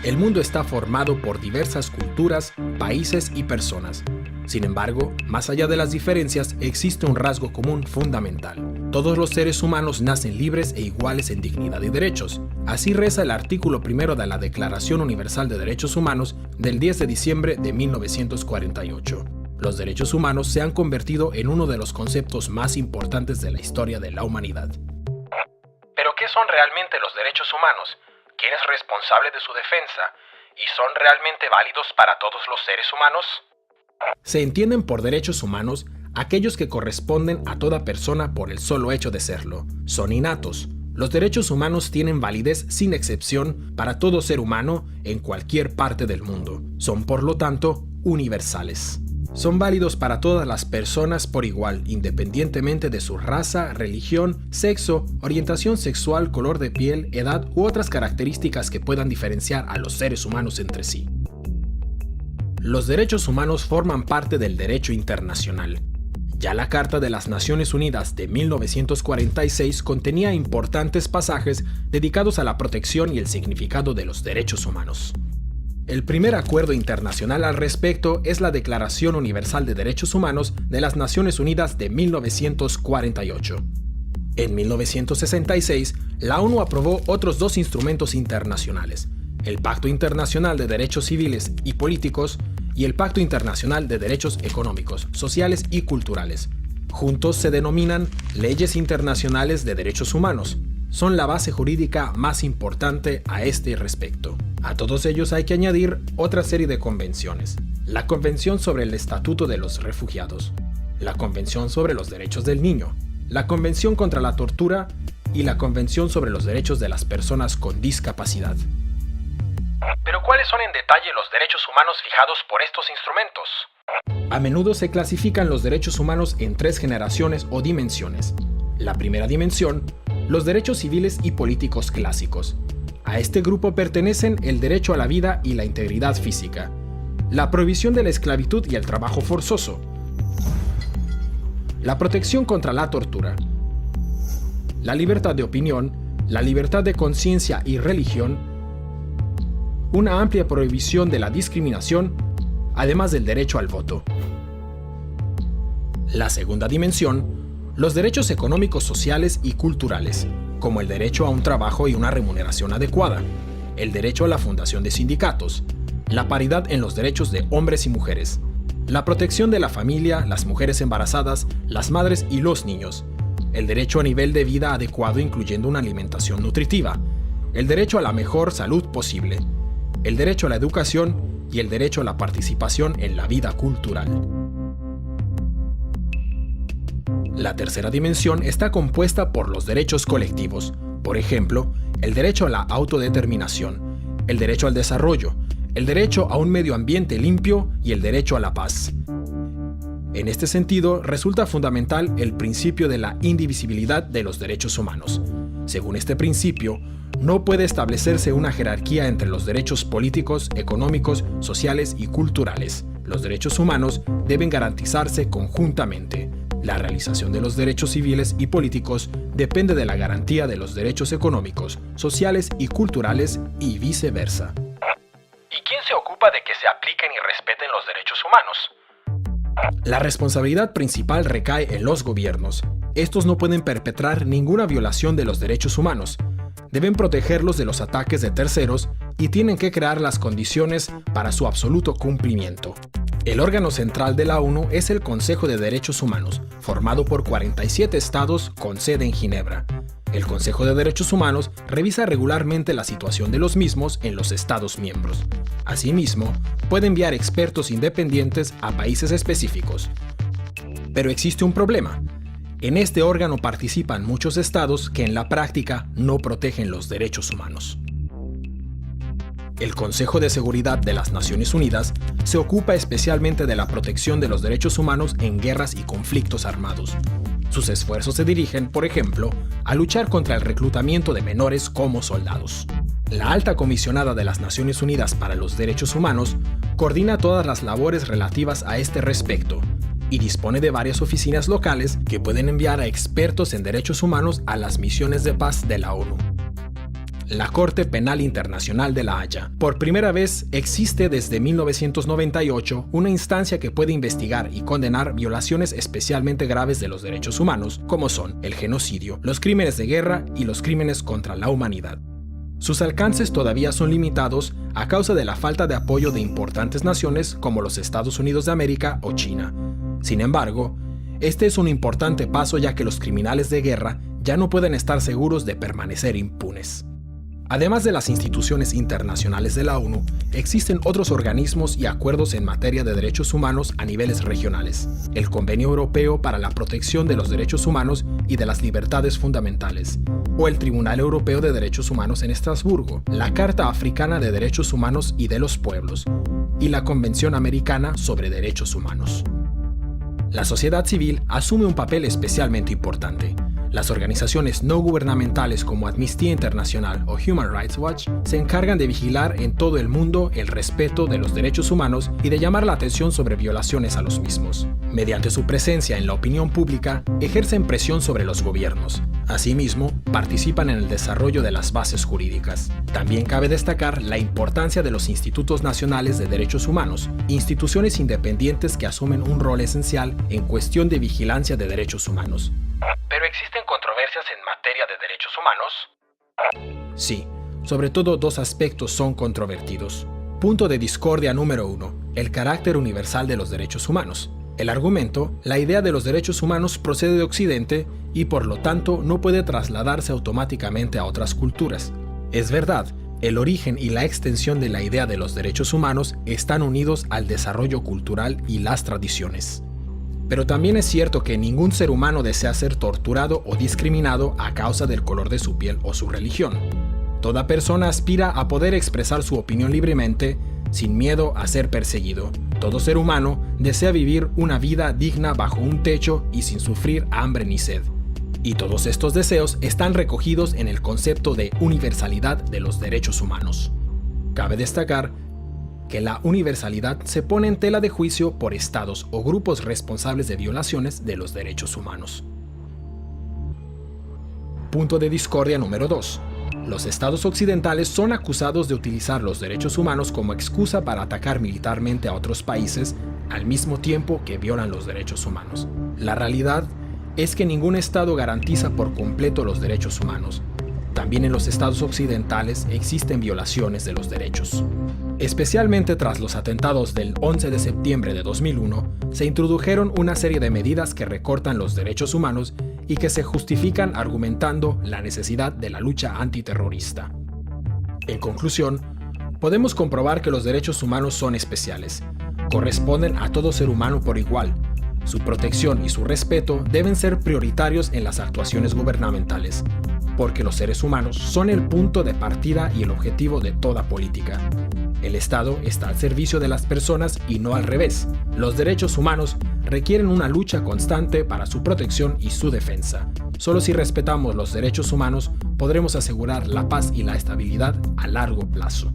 El mundo está formado por diversas culturas, países y personas. Sin embargo, más allá de las diferencias, existe un rasgo común fundamental. Todos los seres humanos nacen libres e iguales en dignidad y derechos. Así reza el artículo primero de la Declaración Universal de Derechos Humanos del 10 de diciembre de 1948. Los derechos humanos se han convertido en uno de los conceptos más importantes de la historia de la humanidad. ¿Pero qué son realmente los derechos humanos? ¿Quién es responsable de su defensa? ¿Y son realmente válidos para todos los seres humanos? Se entienden por derechos humanos aquellos que corresponden a toda persona por el solo hecho de serlo. Son innatos. Los derechos humanos tienen validez sin excepción para todo ser humano en cualquier parte del mundo. Son, por lo tanto, universales. Son válidos para todas las personas por igual, independientemente de su raza, religión, sexo, orientación sexual, color de piel, edad u otras características que puedan diferenciar a los seres humanos entre sí. Los derechos humanos forman parte del derecho internacional. Ya la Carta de las Naciones Unidas de 1946 contenía importantes pasajes dedicados a la protección y el significado de los derechos humanos. El primer acuerdo internacional al respecto es la Declaración Universal de Derechos Humanos de las Naciones Unidas de 1948. En 1966, la ONU aprobó otros dos instrumentos internacionales, el Pacto Internacional de Derechos Civiles y Políticos y el Pacto Internacional de Derechos Económicos, Sociales y Culturales. Juntos se denominan Leyes Internacionales de Derechos Humanos. Son la base jurídica más importante a este respecto. A todos ellos hay que añadir otra serie de convenciones. La Convención sobre el Estatuto de los Refugiados, la Convención sobre los Derechos del Niño, la Convención contra la Tortura y la Convención sobre los Derechos de las Personas con Discapacidad. ¿Pero cuáles son en detalle los derechos humanos fijados por estos instrumentos? A menudo se clasifican los derechos humanos en tres generaciones o dimensiones. La primera dimensión, los derechos civiles y políticos clásicos. A este grupo pertenecen el derecho a la vida y la integridad física, la prohibición de la esclavitud y el trabajo forzoso, la protección contra la tortura, la libertad de opinión, la libertad de conciencia y religión, una amplia prohibición de la discriminación, además del derecho al voto. La segunda dimensión, los derechos económicos, sociales y culturales, como el derecho a un trabajo y una remuneración adecuada, el derecho a la fundación de sindicatos, la paridad en los derechos de hombres y mujeres, la protección de la familia, las mujeres embarazadas, las madres y los niños, el derecho a nivel de vida adecuado incluyendo una alimentación nutritiva, el derecho a la mejor salud posible, el derecho a la educación y el derecho a la participación en la vida cultural. La tercera dimensión está compuesta por los derechos colectivos, por ejemplo, el derecho a la autodeterminación, el derecho al desarrollo, el derecho a un medio ambiente limpio y el derecho a la paz. En este sentido, resulta fundamental el principio de la indivisibilidad de los derechos humanos. Según este principio, no puede establecerse una jerarquía entre los derechos políticos, económicos, sociales y culturales. Los derechos humanos deben garantizarse conjuntamente. La realización de los derechos civiles y políticos depende de la garantía de los derechos económicos, sociales y culturales y viceversa. ¿Y quién se ocupa de que se apliquen y respeten los derechos humanos? La responsabilidad principal recae en los gobiernos. Estos no pueden perpetrar ninguna violación de los derechos humanos. Deben protegerlos de los ataques de terceros y tienen que crear las condiciones para su absoluto cumplimiento. El órgano central de la ONU es el Consejo de Derechos Humanos, formado por 47 estados con sede en Ginebra. El Consejo de Derechos Humanos revisa regularmente la situación de los mismos en los estados miembros. Asimismo, puede enviar expertos independientes a países específicos. Pero existe un problema. En este órgano participan muchos estados que en la práctica no protegen los derechos humanos. El Consejo de Seguridad de las Naciones Unidas se ocupa especialmente de la protección de los derechos humanos en guerras y conflictos armados. Sus esfuerzos se dirigen, por ejemplo, a luchar contra el reclutamiento de menores como soldados. La Alta Comisionada de las Naciones Unidas para los Derechos Humanos coordina todas las labores relativas a este respecto y dispone de varias oficinas locales que pueden enviar a expertos en derechos humanos a las misiones de paz de la ONU. la Corte Penal Internacional de La Haya. Por primera vez existe desde 1998 una instancia que puede investigar y condenar violaciones especialmente graves de los derechos humanos, como son el genocidio, los crímenes de guerra y los crímenes contra la humanidad. Sus alcances todavía son limitados a causa de la falta de apoyo de importantes naciones como los Estados Unidos de América o China. Sin embargo, este es un importante paso ya que los criminales de guerra ya no pueden estar seguros de permanecer impunes. Además de las instituciones internacionales de la ONU, existen otros organismos y acuerdos en materia de derechos humanos a niveles regionales. El Convenio Europeo para la Protección de los Derechos Humanos y de las Libertades Fundamentales, o el Tribunal Europeo de Derechos Humanos en Estrasburgo, la Carta Africana de Derechos Humanos y de los Pueblos, y la Convención Americana sobre Derechos Humanos. La sociedad civil asume un papel especialmente importante. Las organizaciones no gubernamentales como Amnistía Internacional o Human Rights Watch se encargan de vigilar en todo el mundo el respeto de los derechos humanos y de llamar la atención sobre violaciones a los mismos. Mediante su presencia en la opinión pública, ejercen presión sobre los gobiernos. Asimismo, participan en el desarrollo de las bases jurídicas. También cabe destacar la importancia de los Institutos Nacionales de Derechos Humanos, instituciones independientes que asumen un rol esencial en cuestión de vigilancia de derechos humanos. ¿Pero existen controversias en materia de derechos humanos? Sí, sobre todo dos aspectos son controvertidos. Punto de discordia número 1, el carácter universal de los derechos humanos. El argumento, la idea de los derechos humanos procede de Occidente y por lo tanto no puede trasladarse automáticamente a otras culturas. Es verdad, el origen y la extensión de la idea de los derechos humanos están unidos al desarrollo cultural y las tradiciones. Pero también es cierto que ningún ser humano desea ser torturado o discriminado a causa del color de su piel o su religión. Toda persona aspira a poder expresar su opinión libremente, sin miedo a ser perseguido. Todo ser humano desea vivir una vida digna bajo un techo y sin sufrir hambre ni sed. Y todos estos deseos están recogidos en el concepto de universalidad de los derechos humanos. Cabe destacar que la universalidad se pone en tela de juicio por estados o grupos responsables de violaciones de los derechos humanos. Punto de discordia número 2. Los estados occidentales son acusados de utilizar los derechos humanos como excusa para atacar militarmente a otros países al mismo tiempo que violan los derechos humanos. La realidad es que ningún estado garantiza por completo los derechos humanos. También en los estados occidentales existen violaciones de los derechos. Especialmente tras los atentados del 11 de septiembre de 2001, se introdujeron una serie de medidas que recortan los derechos humanos y que se justifican argumentando la necesidad de la lucha antiterrorista. En conclusión, podemos comprobar que los derechos humanos son especiales. Corresponden a todo ser humano por igual. Su protección y su respeto deben ser prioritarios en las actuaciones gubernamentales, porque los seres humanos son el punto de partida y el objetivo de toda política. El Estado está al servicio de las personas y no al revés. Los derechos humanos requieren una lucha constante para su protección y su defensa. Solo si respetamos los derechos humanos podremos asegurar la paz y la estabilidad a largo plazo.